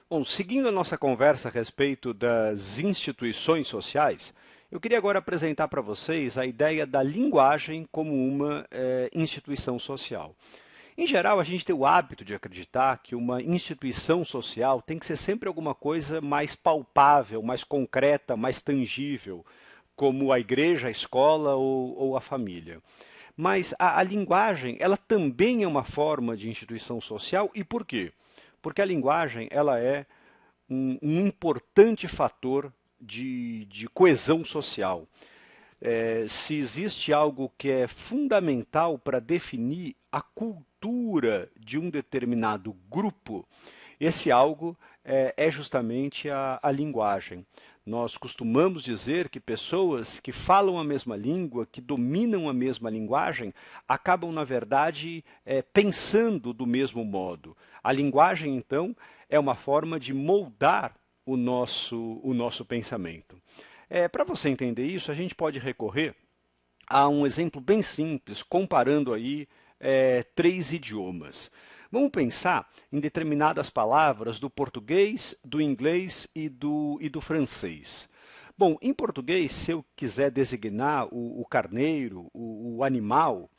Bom, seguindo a nossa conversa a respeito das instituições sociais, eu queria agora apresentar para vocês a ideia da linguagem como uma instituição social. Em geral, a gente tem o hábito de acreditar que uma instituição social tem que ser sempre alguma coisa mais palpável, mais concreta, mais tangível, como a igreja, a escola ou a família. Mas a linguagem, ela também é uma forma de instituição social, e por quê? Porque a linguagem, ela é um importante fator de coesão social. Se existe algo que é fundamental para definir a cultura de um determinado grupo, esse algo é justamente a linguagem. Nós costumamos dizer que pessoas que falam a mesma língua, que dominam a mesma linguagem, acabam, na verdade, pensando do mesmo modo. A linguagem, então, é uma forma de moldar o nosso pensamento. Para você entender isso, a gente pode recorrer a um exemplo bem simples, comparando aí três idiomas. Vamos pensar em determinadas palavras do português, do inglês e do francês. Bom, em português, se eu quiser designar o carneiro, o animal,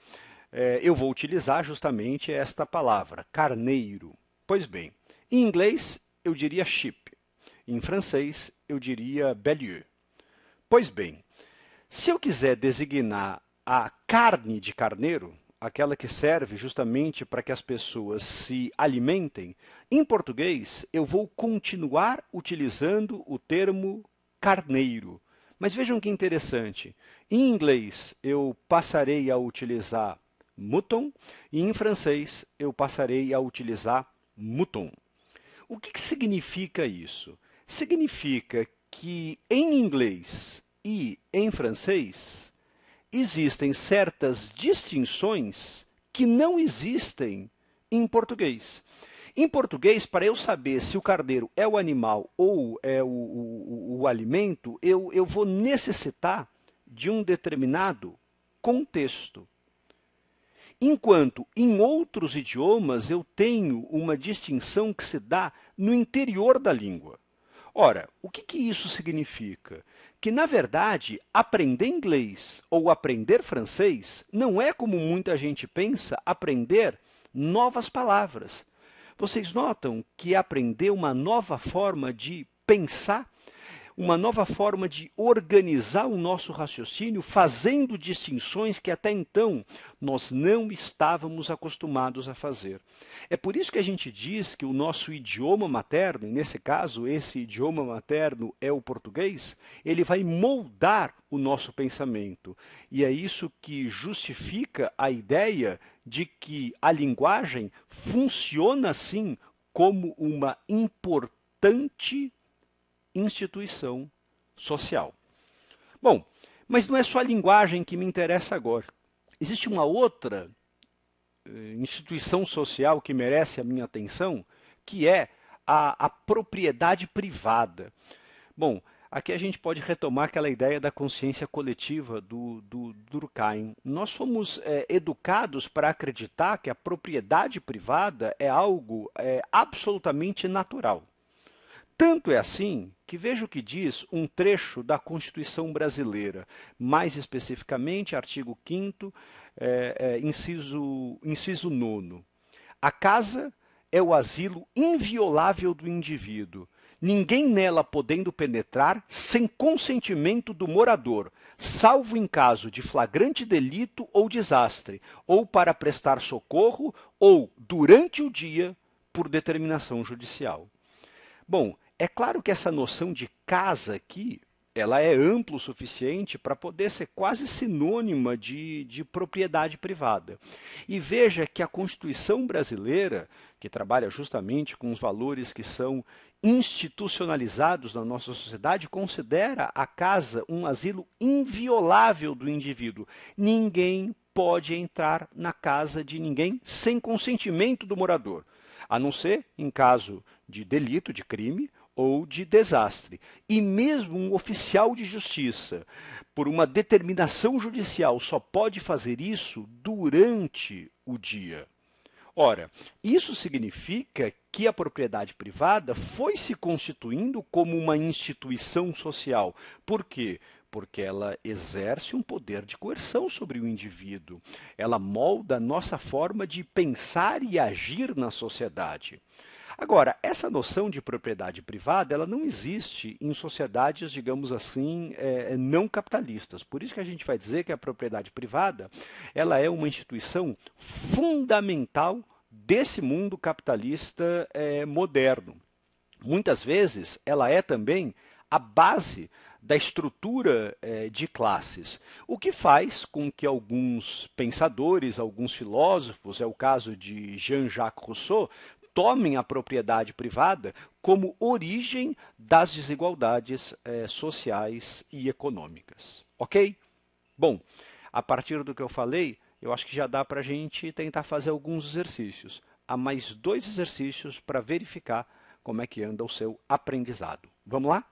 eu vou utilizar justamente esta palavra, carneiro. Pois bem, em inglês eu diria sheep, em francês eu diria bélier. Pois bem, se eu quiser designar a carne de carneiro, aquela que serve justamente para que as pessoas se alimentem, em português eu vou continuar utilizando o termo carneiro. Mas vejam que interessante. Em inglês eu passarei a utilizar mouton e em francês eu passarei a utilizar mouton. O que significa isso? Significa que em inglês e em francês existem certas distinções que não existem em português. Em português, para eu saber se o carneiro é o animal ou é o alimento, eu vou necessitar de um determinado contexto. Enquanto em outros idiomas eu tenho uma distinção que se dá no interior da língua. Ora, o que isso significa? Que, na verdade, aprender inglês ou aprender francês não é como muita gente pensa aprender novas palavras. Vocês notam que aprender uma nova forma de pensar, uma nova forma de organizar o nosso raciocínio, fazendo distinções que até então nós não estávamos acostumados a fazer. É por isso que a gente diz que o nosso idioma materno, e nesse caso esse idioma materno é o português, ele vai moldar o nosso pensamento. E é isso que justifica a ideia de que a linguagem funciona assim como uma importante instituição social. Bom, mas não é só a linguagem que me interessa agora. Existe uma outra instituição social que merece a minha atenção, que é a propriedade privada. Bom, aqui a gente pode retomar aquela ideia da consciência coletiva do Durkheim. Nós fomos educados para acreditar que a propriedade privada é algo absolutamente natural. Tanto é assim que veja o que diz um trecho da Constituição Brasileira, mais especificamente, artigo 5º, inciso 9º. A casa é o asilo inviolável do indivíduo, ninguém nela podendo penetrar sem consentimento do morador, salvo em caso de flagrante delito ou desastre, ou para prestar socorro, ou, durante o dia, por determinação judicial. Bom, é claro que essa noção de casa aqui, ela é ampla o suficiente para poder ser quase sinônima de propriedade privada. E veja que a Constituição brasileira, que trabalha justamente com os valores que são institucionalizados na nossa sociedade, considera a casa um asilo inviolável do indivíduo. Ninguém pode entrar na casa de ninguém sem consentimento do morador, a não ser em caso de delito, de crime, ou de desastre. E mesmo um oficial de justiça, por uma determinação judicial, só pode fazer isso durante o dia. Ora, isso significa que a propriedade privada foi se constituindo como uma instituição social. Por quê? Porque ela exerce um poder de coerção sobre o indivíduo. Ela molda a nossa forma de pensar e agir na sociedade. Agora, essa noção de propriedade privada, ela não existe em sociedades, digamos assim, não capitalistas. Por isso que a gente vai dizer que a propriedade privada, ela é uma instituição fundamental desse mundo capitalista moderno. Muitas vezes, ela é também a base da estrutura de classes, o que faz com que alguns pensadores, alguns filósofos, é o caso de Jean-Jacques Rousseau, tomem a propriedade privada como origem das desigualdades sociais e econômicas. Ok? Bom, a partir do que eu falei, eu acho que já dá para a gente tentar fazer alguns exercícios. Há mais 2 exercícios para verificar como é que anda o seu aprendizado. Vamos lá?